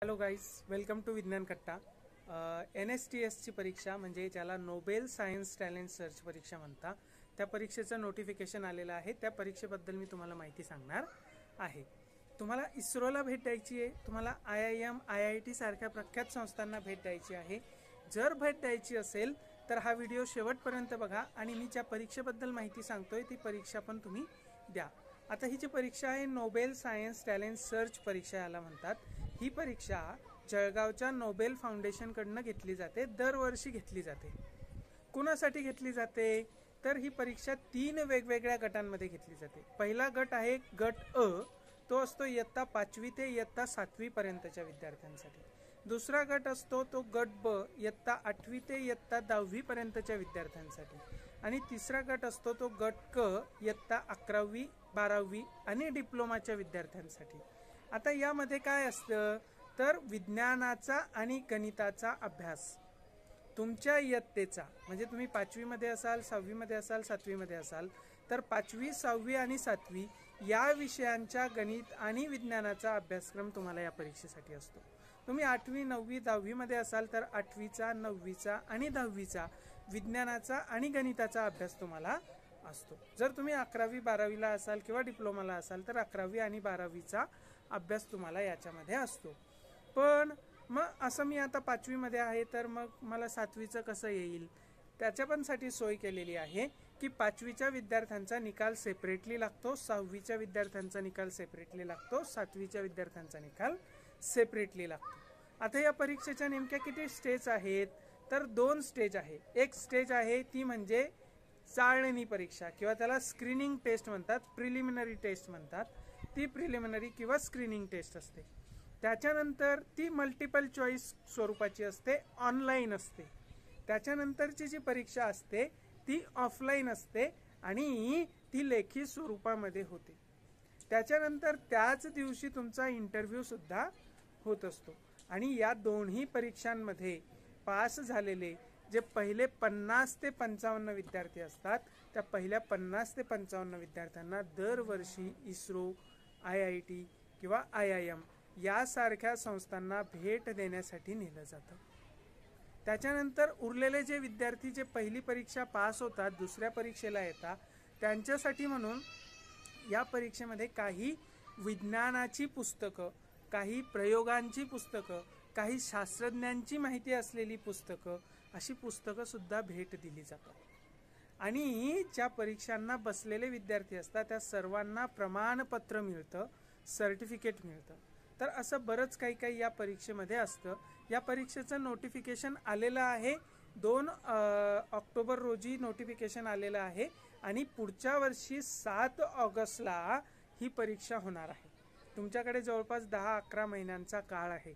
Hello guys, welcome to विज्ञान कट्टा। NSTS ची परीक्षा म्हणजे ज्याला नोबेल सायन्स टॅलेंट सर्च परीक्षा म्हणतात, त्या परीक्षेचं नोटिफिकेशन आलेलं आहे। त्या परीक्षेबद्दल मी तुम्हाला माहिती सांगणार आहे। तुम्हाला इस्रोला भेट द्यायची आहे, तुम्हाला IIM IIT सारख्या प्रख्यात संस्थांना भेट द्यायची आहे। जर भेट द्यायची असेल तर हा व्हिडिओ शेवटपर्यंत बघा आणि मी ज्या परीक्षेबद्दल माहिती सांगतोय ती परीक्षा पण तुम्ही द्या। आता ही जी परीक्षा आहे नोबेल सायन्स टॅलेंट सर्च परीक्षा याला म्हणतात। ही परीक्षा जळगावच्या नोबेल फाउंडेशन कडून घेतली जाते, दरवर्षी घेतली जाते। कुणासाठी घेतली जाते तर ही परीक्षा 3 वेगवेगळ्या गटांमध्ये घेतली जाते। पहिला गट आहे गट अ, तो असतो इयत्ता 5वी ते इयत्ता 7वी पर्यंतच्या विद्यार्थ्यांसाठी। दुसरा गट असतो तो गट ब, इयत्ता 8वी ते इयत्ता 10वी पर्यंतच्या विद्यार्थ्यांसाठी। आणि तिसरा गट असतो तो गट क, इयत्ता 11वी 12वी आणि डिप्लोमाच्या विद्यार्थ्यांसाठी। आता यामध्ये काय असतं तर विज्ञानाचा आणि गणिताचा अभ्यास तुमच्या इयत्तेचा, म्हणजे तुम्ही 5वी मध्ये असाल, 6वी मध्ये असाल, 7वी मध्ये असाल तर 5वी 6वी आणि 7वी या विषयांच्या गणित आणि विज्ञानाचा अभ्यासक्रम तुम्हाला या परीक्षेसाठी असतो। तुम्ही 8वी 9वी 10वी मध्ये असाल तर 8वीचा 9वीचा आणि 10वीचा विज्ञानाचा आणि गणिताचा अभ्यास तुम्हाला असतो। जर तुम्ही 11वी 12वीला असाल किंवा डिप्लोमाला असाल तर 11वी आणि 12वीचा अभ्यास तुम्हाला याच्यामध्ये असतो। पण मग असं मी आता 5वी मध्ये आहे तर मग मला 7वीचं कसं येईल, त्याच्या पण साठी सोय केलेली आहे की 5वीच्या विद्यार्थ्यांचा निकाल सेपरेटली लागतो, 6वीच्या विद्यार्थ्यांचा निकाल सेपरेटली लागतो, 7वीच्या विद्यार्थ्यांचा निकाल सेपरेटली लागतो। आता या परीक्षेच्या नेमक्या किती स्टेज आहेत तर 2 स्टेज आहे। एक स्टेज आहे ती म्हणजे चाळणी परीक्षा किंवा त्याला स्क्रीनिंग टेस्ट म्हणतात, प्रिलिमिनरी टेस्ट म्हणतात। ती प्रिलिमिनरी किंवा स्क्रीनिंग टेस्ट असते। त्याच्यानंतर ती मल्टिपल चॉईस स्वरूपाची असते, ऑनलाईन असते। त्याच्यानंतरची जी परीक्षा असते ती ऑफलाईन असते आणि ती लेखी स्वरूपामध्ये होते। त्याच्यानंतर त्याच दिवशी तुमचा इंटरव्ह्यू सुद्धा होत असतो। आणि या दोन्ही परीक्षांमध्ये पास झालेले जे पहिले 50 ते 55 विद्यार्थी असतात, त्या पहिल्या 50 ते 55 विद्यार्थ्यांना दरवर्षी इस्रो, IIT किंवा IIM यासारख्या संस्थांना भेट देण्यासाठी नेलं जातं। त्याच्यानंतर उरलेले जे विद्यार्थी जे पहिली परीक्षा पास होतात, दुसऱ्या परीक्षेला येतात, त्यांच्यासाठी म्हणून या परीक्षेमध्ये काही विज्ञानाची पुस्तकं, काही प्रयोगांची पुस्तकं, काही शास्त्रज्ञांची माहिती असलेली पुस्तकं, अशी पुस्तकं सुद्धा भेट दिली जातात। आणि ज्या परीक्षांना बसलेले विद्यार्थी असतात त्या सर्वांना प्रमाणपत्र मिळतं, सर्टिफिकेट मिळतं। तर असं बरंच काही या परीक्षेमध्ये असतं। या परीक्षेचं नोटिफिकेशन आलेलं आहे, 2 ऑक्टोबर रोजी नोटिफिकेशन आलेलं आहे आणि पुढच्या वर्षी 7 ऑगस्टला ही परीक्षा होणार आहे। तुमच्याकडे जवळपास 10-11 महिन्यांचा काळ आहे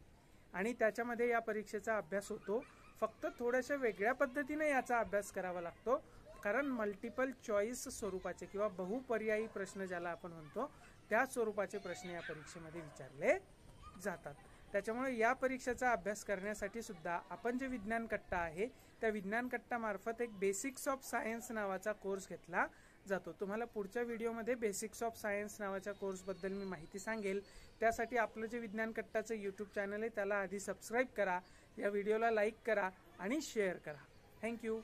आणि त्याच्यामध्ये या परीक्षेचा अभ्यास होतो। फक्त थोड्याशा वेगळ्या पद्धतीने याचा अभ्यास करावा लागतो, कारण मल्टिपल चॉईस स्वरूपाचे किंवा बहुपर्यायी प्रश्न ज्याला आपण म्हणतो त्या स्वरूपाचे प्रश्न या परीक्षेमध्ये विचारले जातात। त्याच्यामुळे या परीक्षेचा अभ्यास करण्यासाठी सुद्धा आपण जे विज्ञान कट्टा आहे त्या विज्ञान कट्टा मार्फत एक बेसिक्स ऑफ सायन्स नावाचा कोर्स घेतला जातो। तुम्हाला पुढच्या व्हिडिओमध्ये बेसिक्स ऑफ सायन्स नावाच्या कोर्सबद्दल मी माहिती सांगेल। त्यासाठी आपलं जे विज्ञान कट्टाचं यूट्यूब चॅनल आहे त्याला आधी सबस्क्राईब करा, या व्हिडिओला लाईक करा आणि शेअर करा। थँक्यू।